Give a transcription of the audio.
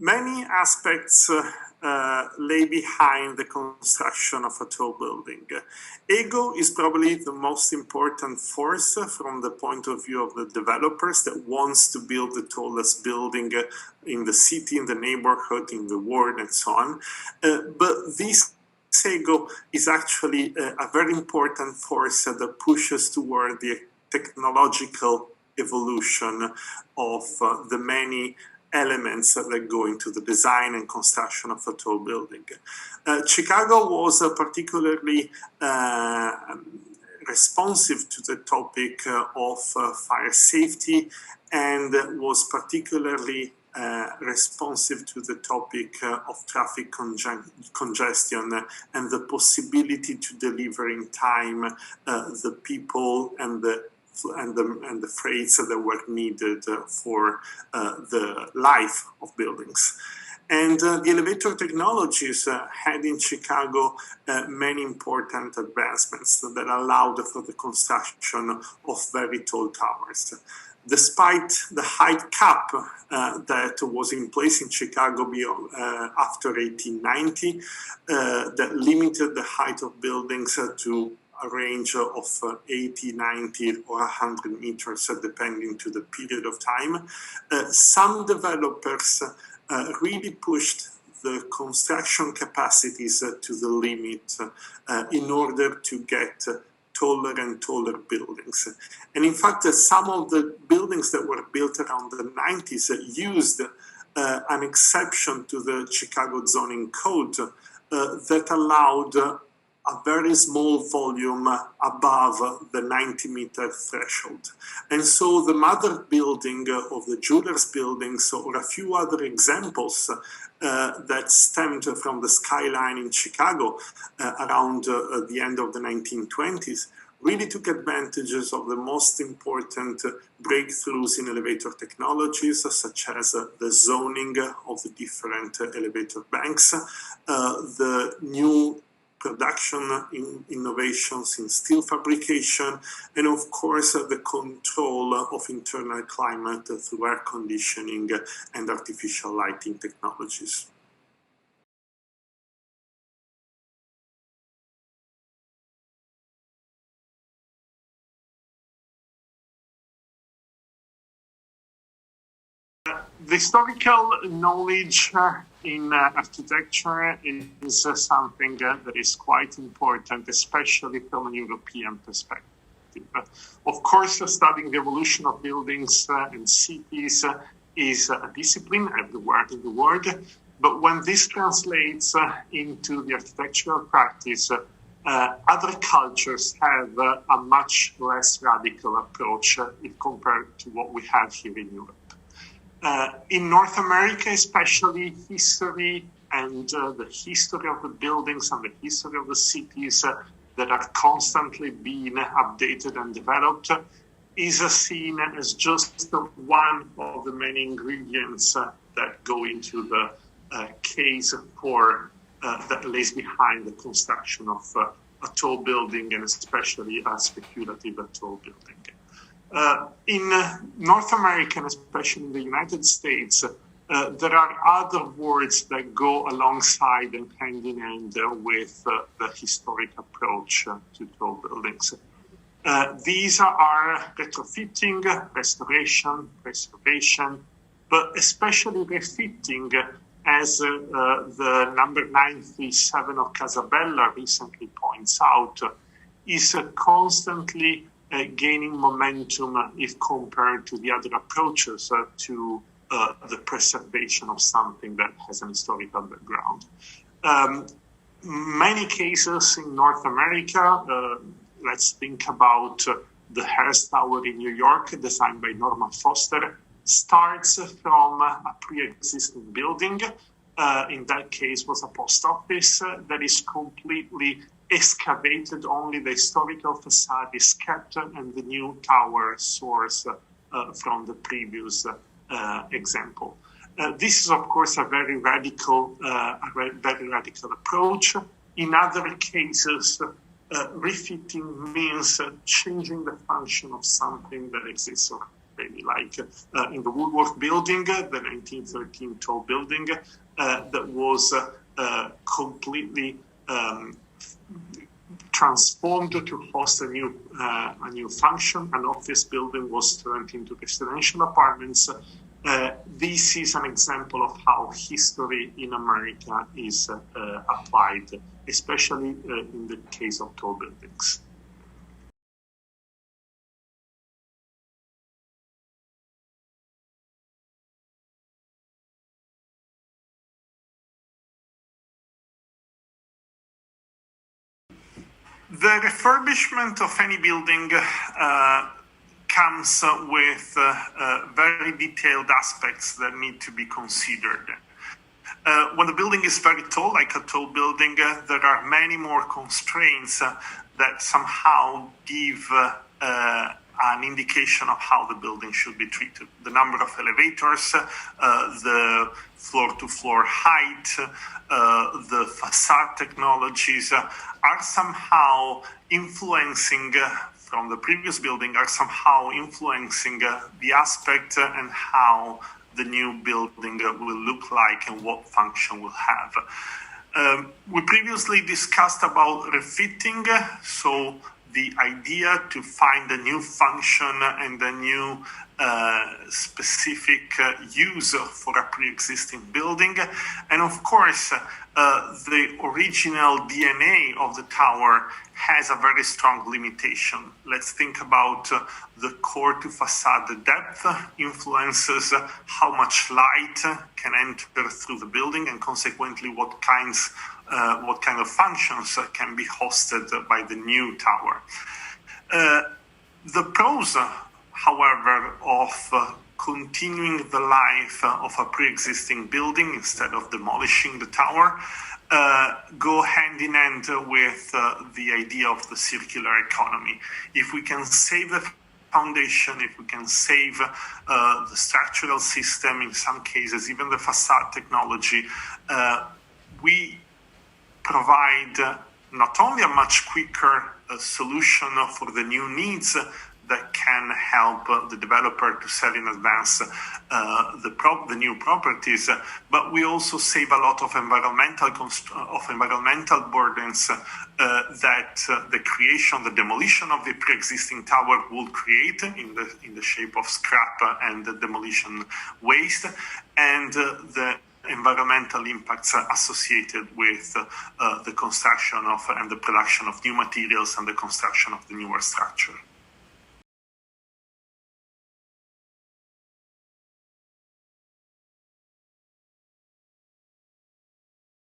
Many aspects lay behind the construction of a tall building. Ego is probably the most important force from the point of view of the developers that wants to build the tallest building in the city, in the neighborhood, in the world, and so on. But this ego is actually a very important force that pushes toward the technological evolution of the many elements that go into the design and construction of a tall building. Chicago was particularly responsive to the topic of fire safety and was particularly responsive to the topic of traffic congestion and the possibility to deliver in time the people and the freights that were needed for the life of buildings. And the elevator technologies had in Chicago many important advancements that allowed for the construction of very tall towers. Despite the height cap that was in place in Chicago after 1890, that limited the height of buildings to a range of 80, 90, or 100 meters, depending to the period of time. Some developers really pushed the construction capacities to the limit in order to get taller and taller buildings. And in fact, some of the buildings that were built around the 90s used an exception to the Chicago zoning code that allowed a very small volume above the 90-meter threshold. And so the mother building of the jewelers buildings, or a few other examples that stemmed from the skyline in Chicago around the end of the 1920s, really took advantages of the most important breakthroughs in elevator technologies, such as the zoning of the different elevator banks, the new production innovations in steel fabrication, and of course the control of internal climate through air conditioning and artificial lighting technologies. The historical knowledge in architecture is something that is quite important, especially from a European perspective. Of course, studying the evolution of buildings and cities is a discipline everywhere in the world, but when this translates into the architectural practice, other cultures have a much less radical approach if compared to what we have here in Europe. In North America, especially, history and the history of the buildings and the history of the cities that are constantly being updated and developed is seen as just one of the many ingredients that go into the case for that lays behind the construction of a tall building, and especially a speculative tall building. In North America, and especially in the United States, there are other words that go alongside and hand in hand with the historic approach to tall buildings. These are retrofitting, restoration, preservation, but especially refitting, as the number 937 of Casabella recently points out, is constantly gaining momentum if compared to the other approaches to the preservation of something that has an historical background. Many cases in North America, let's think about the Hearst Tower in New York, designed by Norman Foster, starts from a pre-existing building. In that case was a post office that is completely excavated, only the historical facade is kept, and the new tower soars from the previous example. This is, of course, a very radical approach. In other cases, refitting means changing the function of something that exists already. really, like in the Woodworth building, the 1913 tall building that was completely transformed to host a new function. An office building was turned into residential apartments. This is an example of how history in America is applied, especially in the case of tall buildings. The refurbishment of any building comes with very detailed aspects that need to be considered. When the building is very tall, like a tall building, there are many more constraints that somehow give an indication of how the building should be treated. The number of elevators, the floor-to-floor height, the facade technologies are somehow influencing from the previous building, are somehow influencing the aspect and how the new building will look like and what function will have. We previously discussed about refitting, so the idea to find a new function and a new specific use for a pre-existing building. And of course, the original DNA of the tower has a very strong limitation. Let's think about the core to facade depth influences how much light can enter through the building, and consequently what kind of functions can be hosted by the new tower. The pros, however, of continuing the life of a pre-existing building instead of demolishing the tower go hand in hand with the idea of the circular economy. If we can save the foundation, if we can save the structural system, in some cases even the facade technology, we provide not only a much quicker solution for the new needs that can help the developer to sell in advance the new properties, but we also save a lot of environmental burdens that the demolition of the pre-existing tower will create in the shape of scrap and demolition waste, and the environmental impacts associated with the construction of and the production of new materials and the construction of the newer structure.